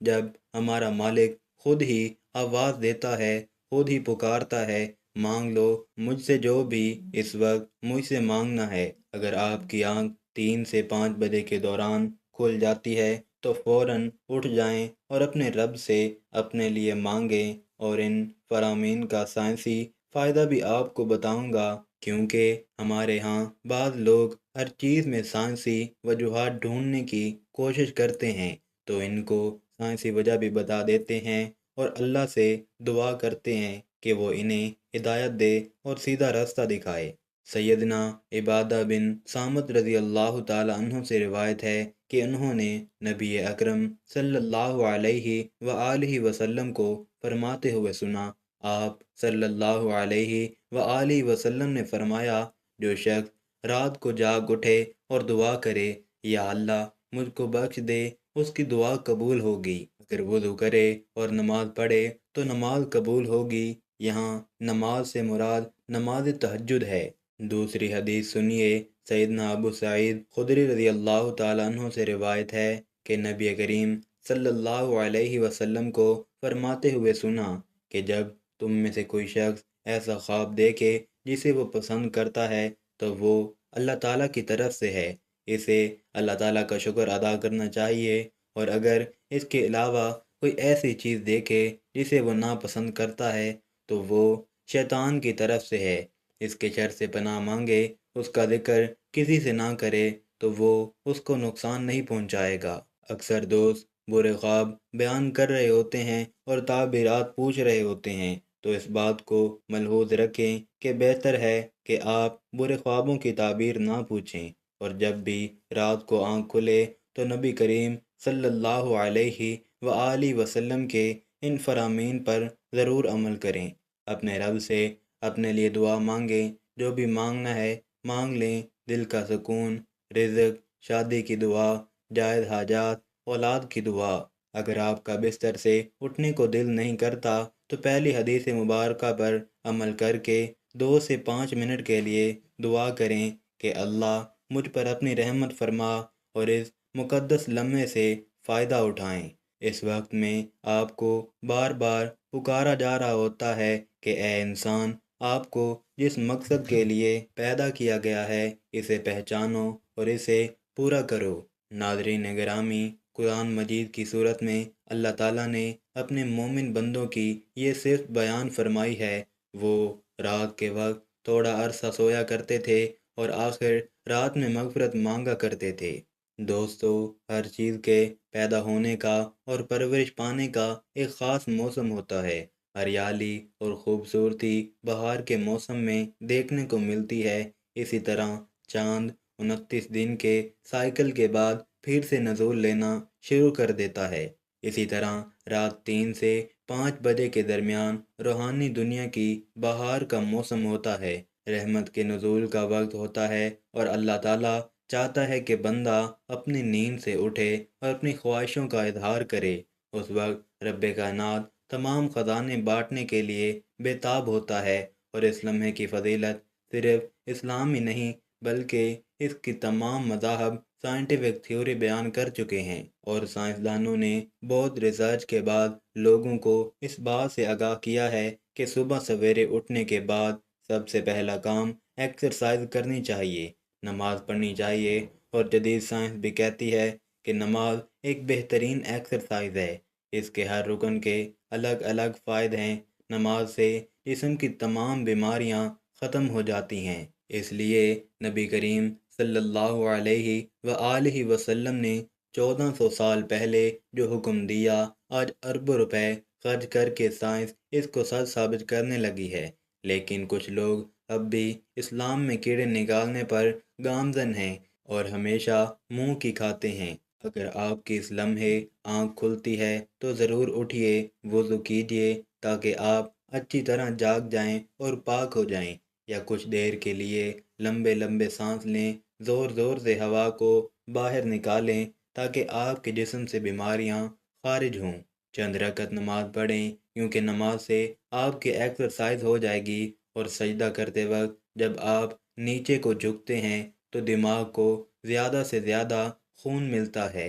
جب ہمارا مالک خود ہی آواز دیتا ہے، خود ہی پکارتا ہے، مانگ لو مجھ سے جو بھی اس وقت مجھ سے مانگنا ہے۔ اگر آپ کی آنکھ 3 سے 5 بجے کے دوران کھل جاتی ہے تو فوراً اٹھ جائیں اور اپنے رب سے اپنے لیے مانگیں، اور ان فرامین کا سائنسی فائدہ بھی آپ کو بتاؤں گا، کیونکہ ہمارے ہاں بعض لوگ ہر چیز میں سائنسی وجوہات ڈھونڈنے کی کوشش کرتے ہیں، تو ان کو سائنسی وجہ بھی بتا دیتے ہیں اور اللہ سے دعا کرتے ہیں کہ وہ انہیں ہدایت دے اور سیدھا راستہ دکھائے۔ سیدنا عبادہ بن صامت رضی اللہ تعالی عنہ سے روایت ہے کہ انہوں نے نبی اکرم صلی اللہ علیہ وآلہ وسلم کو فرماتے ہوئے سنا۔ آپ صلی اللہ علیہ وآلہ وسلم نے فرمایا، جو شخص رات کو جاگ اٹھے اور دعا کرے، یا اللہ مجھ کو بخش دے، اس کی دعا قبول ہوگی۔ اگر وضو کرے اور نماز پڑھے تو نماز قبول ہوگی۔ یہاں نماز سے مراد نماز تہجد ہے۔ دوسری حدیث سنیے، سیدنا ابو سعید خدری رضی اللہ تعالیٰ عنہ سے روایت ہے کہ نبی کریم صلی اللہ علیہ وسلم کو فرماتے ہوئے سنا کہ جب تم میں سے کوئی شخص ایسا خواب دیکھے جسے وہ پسند کرتا ہے تو وہ اللہ تعالیٰ کی طرف سے ہے، اسے اللہ تعالیٰ کا شکر ادا کرنا چاہیے، اور اگر اس کے علاوہ کوئی ایسی چیز دیکھے جسے وہ ناپسند کرتا ہے تو وہ شیطان کی طرف سے ہے، اس کے شر سے پناہ مانگے، اس کا ذکر کسی سے نہ کرے تو وہ اس کو نقصان نہیں پہنچائے گا۔ اکثر دوست برے خواب بیان کر رہے ہوتے ہیں اور تعبیرات پوچھ رہے ہوتے ہیں، تو اس بات کو ملحوظ رکھیں کہ بہتر ہے کہ آپ برے خوابوں کی تعبیر نہ پوچھیں، اور جب بھی رات کو آنکھ کھلے تو نبی کریم صلی اللہ علیہ وآلہ وسلم کے ان فرامین پر ضرور عمل کریں۔ اپنے رب سے اپنے لیے دعا مانگیں، جو بھی مانگنا ہے مانگ لیں، دل کا سکون، رزق، شادی کی دعا، جائز حاجات، اولاد کی دعا۔ اگر آپ کا بستر سے اٹھنے کو دل نہیں کرتا تو پہلی حدیث مبارکہ پر عمل کر کے 2 سے 5 منٹ کے لیے دعا کریں کہ اللہ مجھ پر اپنی رحمت فرما، اور اس مقدس لمحے سے فائدہ اٹھائیں۔ اس وقت میں آپ کو بار بار پکارا جا رہا ہوتا ہے کہ اے انسان، آپ کو جس مقصد کے لیے پیدا کیا گیا ہے اسے پہچانو اور اسے پورا کرو۔ ناظرین گرامی، قرآن مجید کی صورت میں اللہ تعالیٰ نے اپنے مومن بندوں کی یہ صرف بیان فرمائی ہے۔ وہ رات کے وقت تھوڑا عرصہ سویا کرتے تھے اور آخر رات میں مغفرت مانگا کرتے تھے۔ دوستو، ہر چیز کے پیدا ہونے کا اور پرورش پانے کا ایک خاص موسم ہوتا ہے۔ ہریالی اور خوبصورتی بہار کے موسم میں دیکھنے کو ملتی ہے، اسی طرح چاند 29 دن کے سائیکل کے بعد پھر سے نزول لینا شروع کر دیتا ہے۔ اسی طرح رات 3 سے 5 بجے کے درمیان روحانی دنیا کی بہار کا موسم ہوتا ہے، رحمت کے نزول کا وقت ہوتا ہے، اور اللہ تعالیٰ چاہتا ہے کہ بندہ اپنی نیند سے اٹھے اور اپنی خواہشوں کا اظہار کرے۔ اس وقت رب کائنات تمام خزانے بانٹنے کے لیے بے تاب ہوتا ہے، اور اس لمحے کی فضیلت صرف اسلام ہی نہیں بلکہ اس کی تمام مذاہب سائنٹیفک تھیوری بیان کر چکے ہیں، اور سائنسدانوں نے بہت ریسرچ کے بعد لوگوں کو اس بات سے آگاہ کیا ہے کہ صبح سویرے اٹھنے کے بعد سب سے پہلا کام ایکسرسائز کرنی چاہیے، نماز پڑھنی چاہیے، اور جدید سائنس بھی کہتی ہے کہ نماز ایک بہترین ایکسرسائز ہے۔ اس کے ہر رکن کے الگ الگ فائدے ہیں۔ نماز سے جسم کی تمام بیماریاں ختم ہو جاتی ہیں، اس لیے نبی کریم صلی اللہ علیہ وآلہ وسلم نے 1400 سال پہلے جو حکم دیا، آج اربوں روپے خرچ کر کے سائنس اس کو سچ ثابت کرنے لگی ہے، لیکن کچھ لوگ اب بھی اسلام میں کیڑے نکالنے پر گامزن ہیں اور ہمیشہ منہ کی کھاتے ہیں۔ اگر آپ کی اس لمحے آنکھ کھلتی ہے تو ضرور اٹھیے، وضو کیجیے تاکہ آپ اچھی طرح جاگ جائیں اور پاک ہو جائیں، یا کچھ دیر کے لیے لمبے لمبے سانس لیں، زور زور سے ہوا کو باہر نکالیں تاکہ آپ کے جسم سے بیماریاں خارج ہوں۔ چند رکعت نماز پڑھیں، کیونکہ نماز سے آپ کی ایکسرسائز ہو جائے گی، اور سجدہ کرتے وقت جب آپ نیچے کو جھکتے ہیں تو دماغ کو زیادہ سے زیادہ خون ملتا ہے۔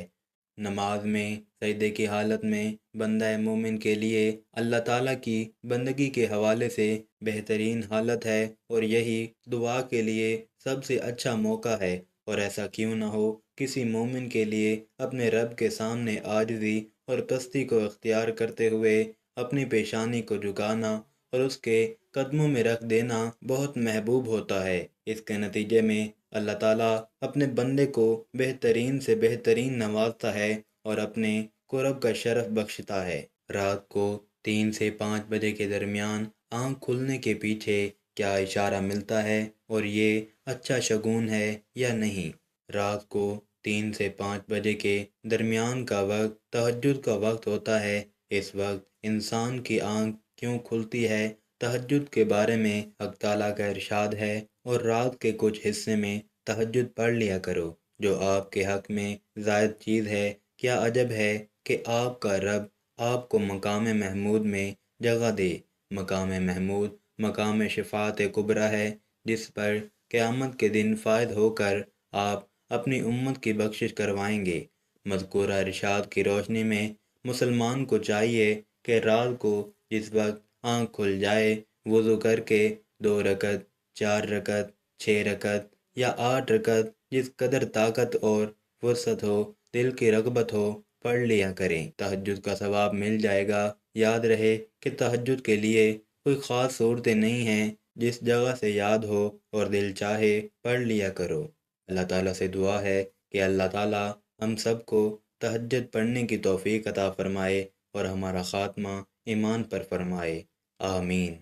نماز میں سجدے کی حالت میں بندہ مومن کے لیے اللہ تعالیٰ کی بندگی کے حوالے سے بہترین حالت ہے، اور یہی دعا کے لیے سب سے اچھا موقع ہے۔ اور ایسا کیوں نہ ہو، کسی مومن کے لیے اپنے رب کے سامنے عاجزی اور پستی کو اختیار کرتے ہوئے اپنی پیشانی کو جھکانا اور اس کے قدموں میں رکھ دینا بہت محبوب ہوتا ہے۔ اس کے نتیجے میں اللہ تعالیٰ اپنے بندے کو بہترین سے بہترین نوازتا ہے اور اپنے قرب کا شرف بخشتا ہے۔ رات کو 3 سے 5 بجے کے درمیان آنکھ کھلنے کے پیچھے کیا اشارہ ملتا ہے اور یہ اچھا شگون ہے یا نہیں؟ رات کو 3 سے 5 بجے کے درمیان کا وقت تہجد کا وقت ہوتا ہے۔ اس وقت انسان کی آنکھ کیوں کھلتی ہے؟ تہجد کے بارے میں حق تعالیٰ کا ارشاد ہے، اور رات کے کچھ حصے میں تہجد پڑھ لیا کرو جو آپ کے حق میں زائد چیز ہے۔ کیا عجب ہے کہ آپ کا رب آپ کو مقام محمود میں جگہ دے۔ مقام محمود مقام شفاعت کبریٰ ہے، جس پر قیامت کے دن فائز ہو کر آپ اپنی امت کی بخشش کروائیں گے۔ مذکورہ ارشاد کی روشنی میں مسلمان کو چاہیے کہ رات کو جس وقت آنکھ کھل جائے، وضو کر کے 2 رکعت، 4 رکعت، 6 رکعت یا 8 رکعت جس قدر طاقت اور فرصت ہو، دل کی رغبت ہو، پڑھ لیا کریں۔ تہجد کا ثواب مل جائے گا۔ یاد رہے کہ تہجد کے لیے کوئی خاص صورتیں نہیں ہیں، جس جگہ سے یاد ہو اور دل چاہے پڑھ لیا کرو۔ اللہ تعالیٰ سے دعا ہے کہ اللہ تعالیٰ ہم سب کو تہجد پڑھنے کی توفیق عطا فرمائے اور ہمارا خاتمہ ایمان پر فرمائے۔ آمین۔